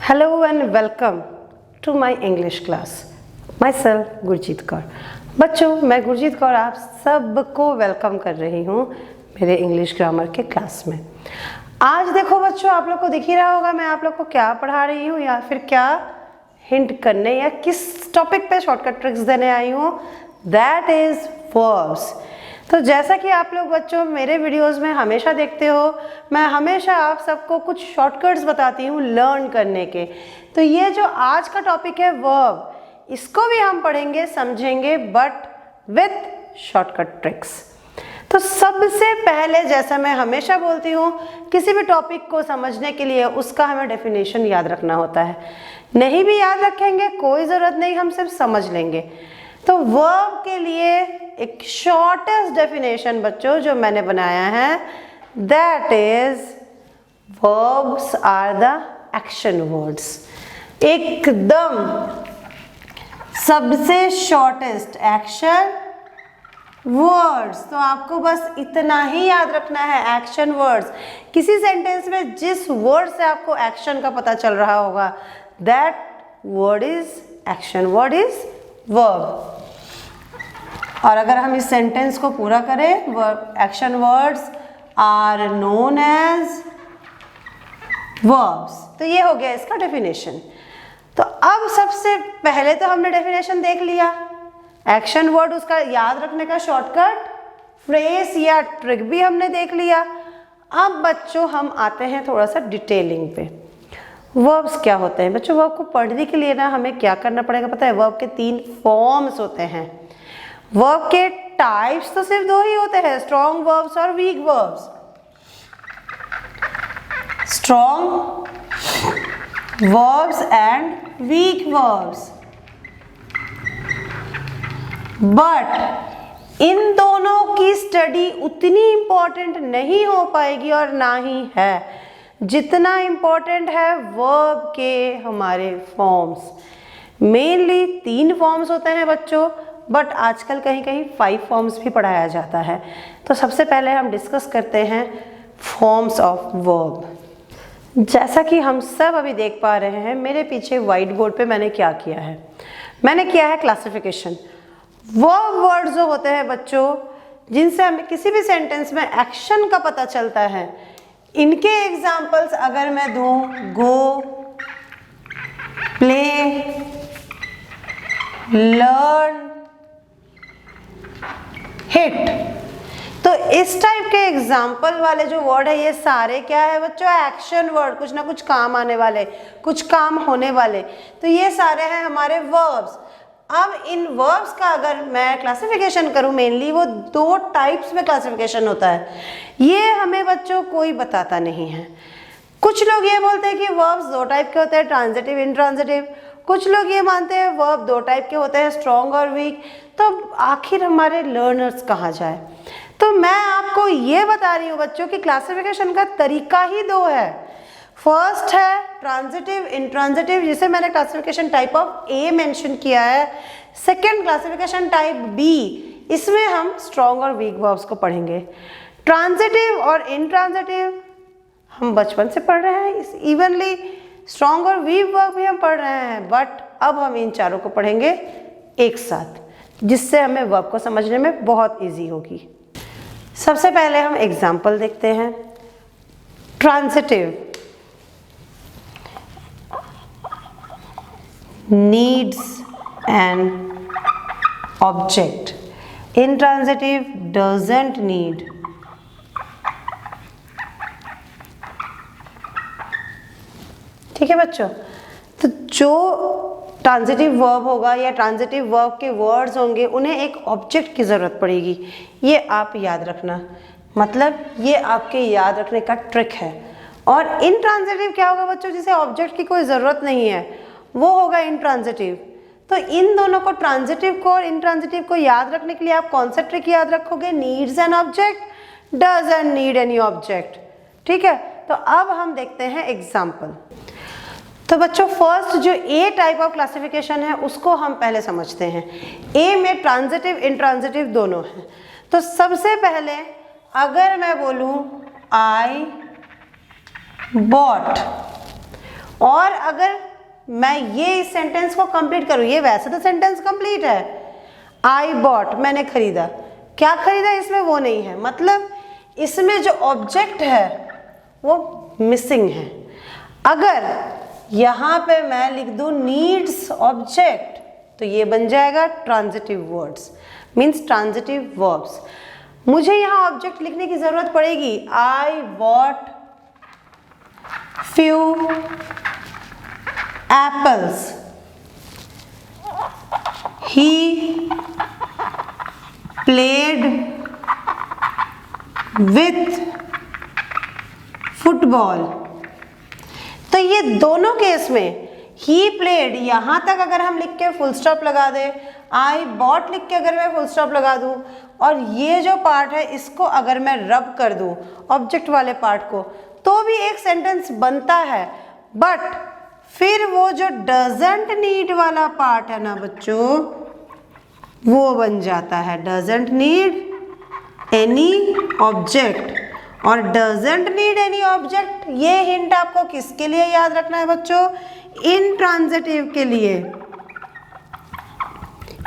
Hello and welcome to my English class. Myself Gurjeet Kaur. बच्चों, मैं गुरजीत कौर आप सबको वेलकम कर रही हूँ मेरे इंग्लिश ग्रामर के क्लास में. आज देखो बच्चों, आप लोग को दिख ही रहा होगा मैं आप लोग को क्या पढ़ा रही हूँ या फिर क्या हिंट करने या किस टॉपिक पे शॉर्टकट ट्रिक्स देने आई हूँ. That is verbs. तो जैसा कि आप लोग बच्चों मेरे वीडियोस में हमेशा देखते हो, मैं हमेशा आप सबको कुछ शॉर्टकट्स बताती हूँ लर्न करने के. तो ये जो आज का टॉपिक है वर्ब, इसको भी हम पढ़ेंगे समझेंगे बट विथ शॉर्टकट ट्रिक्स. तो सबसे पहले, जैसा मैं हमेशा बोलती हूँ, किसी भी टॉपिक को समझने के लिए उसका हमें डेफिनेशन याद रखना होता है. नहीं भी याद रखेंगे कोई ज़रूरत नहीं, हम सिर्फ समझ लेंगे. तो वर्ब के लिए एक शॉर्टेस्ट डेफिनेशन बच्चों जो मैंने बनाया है, that is verbs are the action words. एकदम सबसे शॉर्टेस्ट एक्शन वर्ड्स. तो आपको बस इतना ही याद रखना है, एक्शन वर्ड्स. किसी सेंटेंस में जिस वर्ड से आपको एक्शन का पता चल रहा होगा, that word is action, word is verb. और अगर हम इस सेंटेंस को पूरा करें, verb action words are known as verbs. तो ये हो गया इसका डेफिनेशन. तो अब सबसे पहले तो हमने डेफिनेशन देख लिया, एक्शन वर्ड उसका याद रखने का शॉर्टकट फ्रेज या ट्रिक भी हमने देख लिया. अब बच्चों हम आते हैं थोड़ा सा डिटेलिंग पे. वर्ब्स क्या होते हैं बच्चों? वर्ब को पढ़ने के लिए ना हमें क्या करना पड़ेगा पता है? वर्ब के 3 फॉर्म्स होते हैं. वर्ब के टाइप्स तो सिर्फ 2 ही होते हैं, स्ट्रॉन्ग वर्ब्स और weak verbs. Strong verbs and weak verbs. But इन दोनों की स्टडी उतनी इंपॉर्टेंट नहीं हो पाएगी और ना ही है जितना इंपॉर्टेंट है वर्ब के हमारे फॉर्म्स. मेनली 3 फॉर्म्स होते हैं बच्चों, बट आजकल कहीं कहीं 5 फॉर्म्स भी पढ़ाया जाता है. तो सबसे पहले हम डिस्कस करते हैं फॉर्म्स ऑफ वर्ब. जैसा कि हम सब अभी देख पा रहे हैं, मेरे पीछे व्हाइट बोर्ड पे मैंने क्या किया है, मैंने किया है क्लासिफिकेशन. वर्ब वर्ड जो होते हैं बच्चों, जिनसे हमें किसी भी सेंटेंस में एक्शन का पता चलता है, इनके एग्जाम्पल्स अगर मैं दूं, गो, प्ले, लर्न, हिट, तो इस टाइप के एग्जाम्पल वाले जो वर्ड है ये सारे क्या है बच्चों? Action word. कुछ ना कुछ काम आने वाले, कुछ काम होने वाले. तो ये सारे हैं हमारे वर्ब्स. अब इन वर्ब्स का अगर मैं क्लासिफिकेशन करूं, मेनली वो 2 टाइप्स में क्लासिफिकेशन होता है. ये हमें बच्चों कोई बताता नहीं है. कुछ लोग ये बोलते हैं कि वर्ब्स 2 टाइप के होते हैं, ट्रांजिटिव, इंट्रांजिटिव. कुछ लोग ये मानते हैं वर्ब 2 टाइप के होते हैं, स्ट्रॉन्ग और वीक. तो आखिर हमारे लर्नर्स कहाँ जाए? तो मैं आपको ये बता रही हूँ बच्चों कि क्लासिफिकेशन का तरीका ही 2 है. फर्स्ट है ट्रांजिटिव, इंट्रांजिटिव, जिसे मैंने classification type of A mention किया है. सेकेंड क्लासिफिकेशन टाइप बी, इसमें हम स्ट्रॉन्ग और वीक वर्ब्स को पढ़ेंगे. ट्रांजिटिव और इंट्रांजिटिव हम बचपन से पढ़ रहे हैं, इवनली स्ट्रॉन्ग और वीक वर्ब भी हम पढ़ रहे हैं, बट अब हम इन चारों को पढ़ेंगे एक साथ, जिससे हमें वर्ब को समझने में बहुत ईजी होगी. सबसे पहले हम एग्जाम्पल देखते हैं. Transitive, needs an object. Intransitive, doesn't need. ठीक है बच्चों? तो जो ट्रांजिटिव वर्ब होगा या ट्रांजिटिव वर्ब के वर्ड्स होंगे, उन्हें एक ऑब्जेक्ट की ज़रूरत पड़ेगी. ये आप याद रखना, मतलब ये आपके याद रखने का ट्रिक है. और इंट्रांजिटिव क्या होगा बच्चों? जिसे ऑब्जेक्ट की कोई ज़रूरत नहीं है, वो होगा इंट्रांजिटिव. तो इन दोनों को, ट्रांजिटिव को और इंट्रांजिटिव को याद रखने के लिए आप कौन सा ट्रिक याद रखोगे? Needs an object, doesn't need any object. ठीक है, तो अब हम देखते हैं एग्जाम्पल. तो बच्चों फर्स्ट जो ए टाइप ऑफ क्लासिफिकेशन है उसको हम पहले समझते हैं. ए में ट्रांजिटिव इंट्रांजिटिव दोनों हैं. तो सबसे पहले अगर मैं बोलूं आई बॉट, और अगर मैं ये इस सेंटेंस को कंप्लीट करूँ, ये वैसे तो सेंटेंस कंप्लीट है, आई बॉट मैंने खरीदा, क्या खरीदा इसमें वो नहीं है, मतलब इसमें जो ऑब्जेक्ट है वो मिसिंग है। अगर यहाँ पे मैं लिख दूँ नीड्स ऑब्जेक्ट तो ये बन जाएगा transitive words, means transitive verbs. मुझे यहाँ ऑब्जेक्ट लिखने की जरूरत पड़ेगी, I bought few apples, he played with football. तो ये दोनों केस में ही प्लेड यहाँ तक अगर हम लिख के फुल स्टॉप लगा दे, आई बॉट लिख के अगर मैं फुल स्टॉप लगा दूँ, और ये जो पार्ट है इसको अगर मैं रब कर दूँ ऑब्जेक्ट वाले पार्ट को, तो भी एक सेंटेंस बनता है। बट फिर वो जो डजंट नीड वाला पार्ट है ना बच्चों, वो बन जाता है डजंट नीड एनी ऑब्जेक्ट। और डजंट नीड एनी ऑब्जेक्ट, ये हिंट आपको किसके लिए याद रखना है बच्चों, इंट्रांजिटिव के लिए।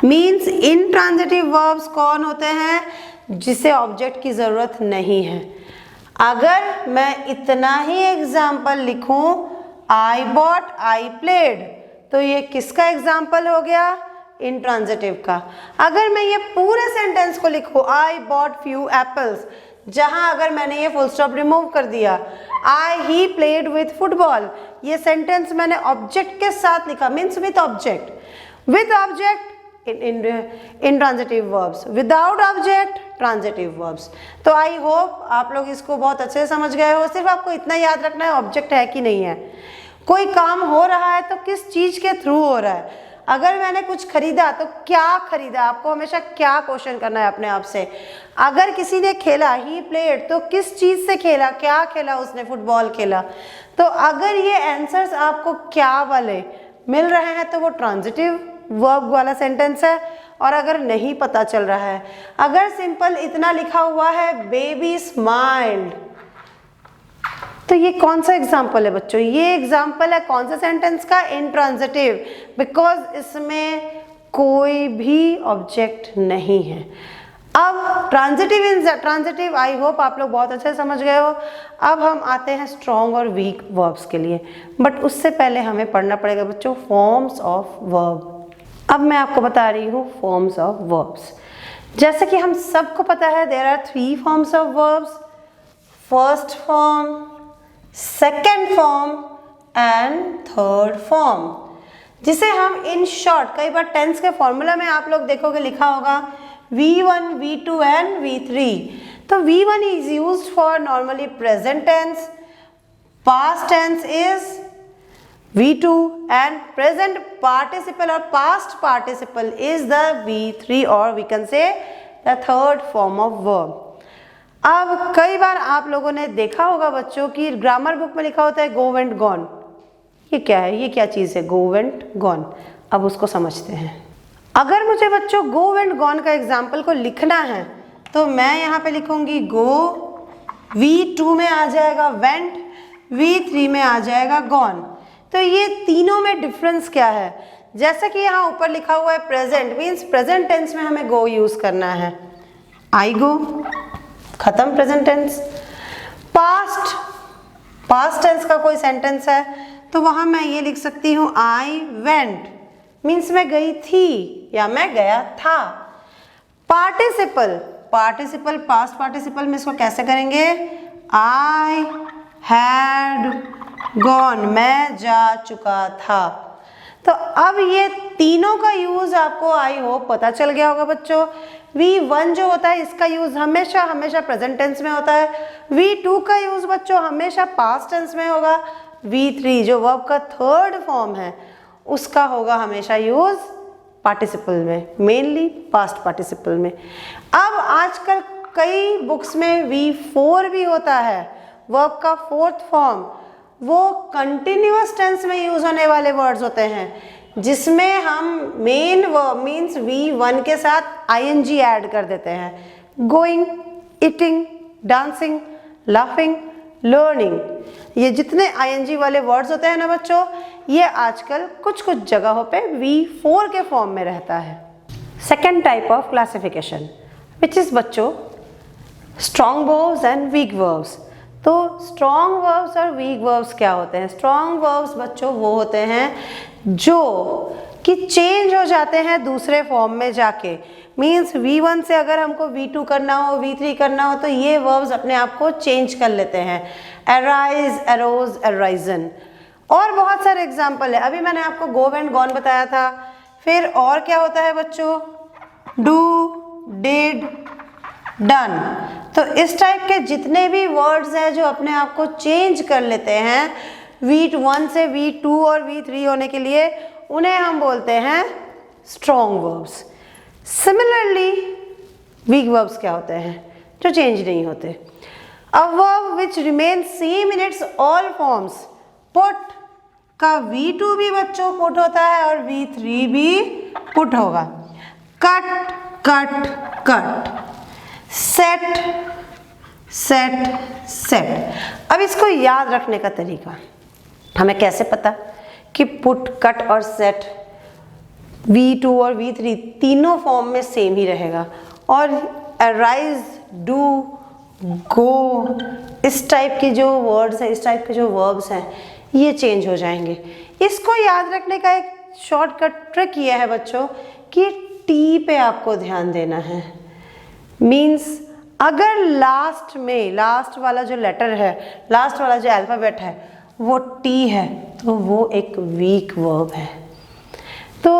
मीन्स इंट्रांजिटिव वर्ब्स कौन होते हैं, जिसे ऑब्जेक्ट की जरूरत नहीं है। अगर मैं इतना ही एग्जाम्पल लिखूं, आई बॉट आई प्लेड, तो ये किसका एग्जाम्पल हो गया, इंट्रांजिटिव का। अगर मैं ये पूरे सेंटेंस को लिखूं, आई बॉट फ्यू एप्पल्स, जहां अगर मैंने ये फुल स्टॉप रिमूव कर दिया, आई ही प्लेड विथ फुटबॉल, ये सेंटेंस मैंने ऑब्जेक्ट के साथ लिखा, means with object. With object intransitive verbs, without object transitive verbs. तो आई होप आप लोग इसको बहुत अच्छे से समझ गए हो। सिर्फ आपको इतना याद रखना है ऑब्जेक्ट है कि नहीं है। कोई काम हो रहा है तो किस चीज के थ्रू हो रहा है। अगर मैंने कुछ खरीदा तो क्या खरीदा, आपको हमेशा क्या क्वेश्चन करना है अपने आप से। अगर किसी ने खेला, ही प्लेड, तो किस चीज से खेला, क्या खेला उसने, फुटबॉल खेला। तो अगर ये आंसर्स आपको क्या वाले मिल रहे हैं तो वो ट्रांजिटिव वर्ब वाला सेंटेंस है। और अगर नहीं पता चल रहा है, अगर सिंपल इतना लिखा हुआ है बेबी स्माइल्ड, तो ये कौन सा एग्जाम्पल है बच्चों, ये एग्जाम्पल है कौन सा सेंटेंस का, इंट्रांजिटिव, बिकॉज इसमें कोई भी ऑब्जेक्ट नहीं है। अब ट्रांजिटिव आई होप आप लोग बहुत अच्छे से समझ गए हो। अब हम आते हैं स्ट्रॉन्ग और वीक वर्ब्स के लिए, बट उससे पहले हमें पढ़ना पड़ेगा बच्चों फॉर्म्स ऑफ वर्ब। अब मैं आपको बता रही हूँ फॉर्म्स ऑफ वर्ब्स। जैसे कि हम सबको पता है there are 3 forms of verbs, first form, second form and third form, जिसे हम इन शॉर्ट कई बार टेंस के फॉर्मूला में आप लोग देखोगे लिखा होगा V1, V2 एंड V3। तो V1 is used for normally present tense, past tense is V2 and present participle or past participle is the V3 or we can say the third form of verb। अब कई बार आप लोगों ने देखा होगा बच्चों की ग्रामर बुक में लिखा होता है go went gone। ये क्या है, ये क्या चीज़ है go went gone। अब उसको समझते हैं। अगर मुझे बच्चों go went gone का एग्जाम्पल को लिखना है तो मैं यहाँ पे लिखूंगी go, V2 में आ जाएगा went, V3 में आ जाएगा gone। तो ये तीनों में डिफरेंस क्या है, जैसा कि यहाँ ऊपर लिखा हुआ है प्रेजेंट, मीन्स प्रेजेंट टेंस में हमें गो यूज करना है, आई गो, खत्म प्रेजेंट टेंस। पास्ट टेंस का कोई सेंटेंस है तो वहाँ मैं ये लिख सकती हूँ आई वेंट, मीन्स मैं गई थी या मैं गया था। पार्टिसिपल पास्ट पार्टिसिपल में इसको कैसे करेंगे, आई हैड गॉन, मैं जा चुका था। तो अब ये तीनों का यूज आपको आई होप पता चल गया होगा बच्चों। V1 जो होता है इसका यूज हमेशा प्रेजेंट टेंस में होता है। V2 का यूज बच्चों हमेशा पास्ट टेंस में होगा। V3 जो वर्ब का थर्ड फॉर्म है उसका होगा हमेशा यूज पार्टिसिपल में, मेनली पास्ट पार्टिसिपल में। अब आजकल कई बुक्स में V4 भी होता है, वर्ब का फोर्थ फॉर्म। वो कंटिन्यूअस टेंस में यूज होने वाले वर्ड्स होते हैं जिसमें हम मेन वर्ब मीन्स V1 के साथ ing ऐड कर देते हैं। Going, eating, dancing, laughing, learning. ये जितने आईएनजी वाले वर्ड्स होते हैं ना बच्चों, ये आजकल कुछ कुछ जगहों पे V4 के फॉर्म में रहता है। Second type of classification which is बच्चों strong verbs and weak verbs. तो स्ट्रॉन्ग वर्ब्स और वीक वर्ब्स क्या होते हैं? स्ट्रॉन्ग वर्ब्स बच्चों वो होते हैं जो कि चेंज हो जाते हैं दूसरे फॉर्म में जाके। मीन्स V1 से अगर हमको V2 करना हो, V3 करना हो, तो ये वर्ब्स अपने आप को चेंज कर लेते हैं। अराइज, अरोज, अराइजन, और बहुत सारे एग्जाम्पल है। अभी मैंने आपको गो एंड गॉन बताया था। फिर और क्या होता है बच्चों? Do, did, done. तो इस टाइप के जितने भी वर्ड्स हैं जो अपने आप को चेंज कर लेते हैं V1 से V2 और V3 होने के लिए, उन्हें हम बोलते हैं strong verbs. Similarly weak verbs क्या होते हैं? जो चेंज नहीं होते। A verb which remain same in its all forms. Put का V2 भी बच्चों पुट होता है और V3 भी पुट होगा। Cut, cut, cut, set, set, set. अब इसको याद रखने का तरीका हमें कैसे पता कि पुट, कट और सेट V2 और V3 तीनों फॉर्म में सेम ही रहेगा, और अराइज, डू, गो, इस टाइप के जो वर्ड्स हैं, इस टाइप के जो वर्ब्स हैं, ये चेंज हो जाएंगे। इसको याद रखने का एक शॉर्टकट ट्रिक ये है बच्चों कि टी पे आपको ध्यान देना है। मीन्स अगर लास्ट में, लास्ट वाला जो लेटर है, लास्ट वाला जो अल्फ़ाबेट है वो टी है, तो वो एक वीक वर्ब है। तो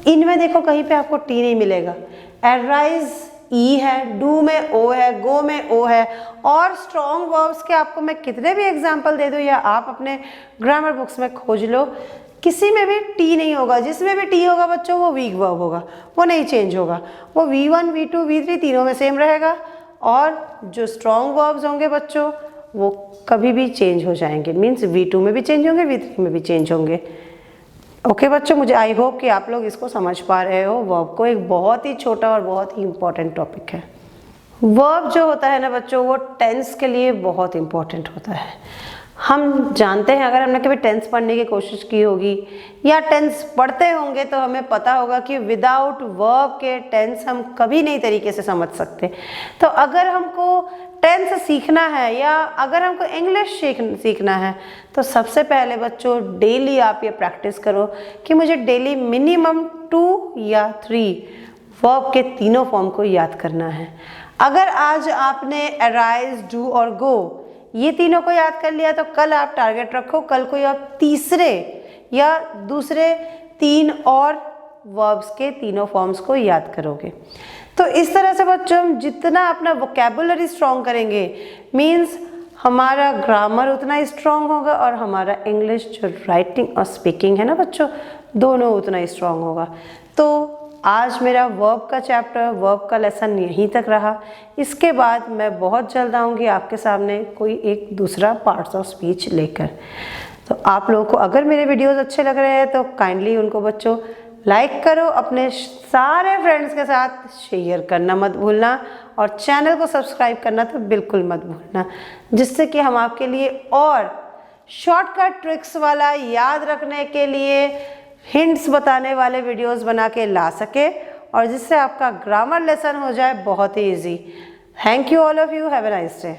इनमें देखो कहीं पे आपको टी नहीं मिलेगा। अराइज ई है, डू में ओ है, गो में ओ है, और स्ट्रॉन्ग वर्ब्स के आपको मैं कितने भी एग्जांपल दे दूँ या आप अपने ग्रामर बुक्स में खोज लो, किसी में भी टी नहीं होगा। जिसमें भी टी होगा बच्चों वो वीक वर्ब होगा, वो नहीं चेंज होगा। वो V1, V2, V3 तीनों में सेम रहेगा, और जो स्ट्रॉन्ग वर्ब्स होंगे बच्चों वो कभी भी चेंज हो जाएंगे। मीन्स V2 में भी चेंज होंगे, V3 में भी चेंज होंगे। ओके बच्चों, मुझे आई होप कि आप लोग इसको समझ पा रहे हो। वर्ब को एक बहुत ही छोटा और बहुत ही इम्पॉर्टेंट टॉपिक है। वर्ब जो होता है ना बच्चों, वो टेंस के लिए बहुत इम्पॉर्टेंट होता है। हम जानते हैं, अगर हमने कभी टेंस पढ़ने की कोशिश की होगी या टेंस पढ़ते होंगे तो हमें पता होगा कि विदाउट वर्ब के टेंस हम कभी नहीं तरीके से समझ सकते। तो अगर हमको टेंस सीखना है या अगर हमको इंग्लिश सीखना है तो सबसे पहले बच्चों डेली आप ये प्रैक्टिस करो कि मुझे डेली मिनिमम 2 या 3 वर्ब के तीनों फॉर्म को याद करना है। अगर आज आपने अराइज, डू और गो ये तीनों को याद कर लिया तो कल आप टारगेट रखो, कल को आप तीसरे या दूसरे 3 और वर्ब्स के तीनों फॉर्म्स को याद करोगे। तो इस तरह से बच्चों हम जितना अपना वोकैबुलरी स्ट्रॉन्ग करेंगे, मीन्स हमारा ग्रामर उतना ही स्ट्रॉन्ग होगा और हमारा इंग्लिश जो राइटिंग और स्पीकिंग है ना बच्चों, दोनों उतना ही स्ट्रॉन्ग होगा। तो आज मेरा वर्ब का चैप्टर, वर्ब का लेसन यहीं तक रहा। इसके बाद मैं बहुत जल्द आऊँगी आपके सामने कोई एक दूसरा पार्ट्स ऑफ स्पीच लेकर। तो आप लोगों को अगर मेरे वीडियोस अच्छे लग रहे हैं तो काइंडली उनको बच्चों लाइक करो, अपने सारे फ्रेंड्स के साथ शेयर करना मत भूलना, और चैनल को सब्सक्राइब करना तो बिल्कुल मत भूलना, जिससे कि हम आपके लिए और शॉर्टकट ट्रिक्स वाला, याद रखने के लिए हिंट्स बताने वाले वीडियोस बना के ला सके, और जिससे आपका ग्रामर लेसन हो जाए बहुत ही easy. Thank you all of you, have a nice day.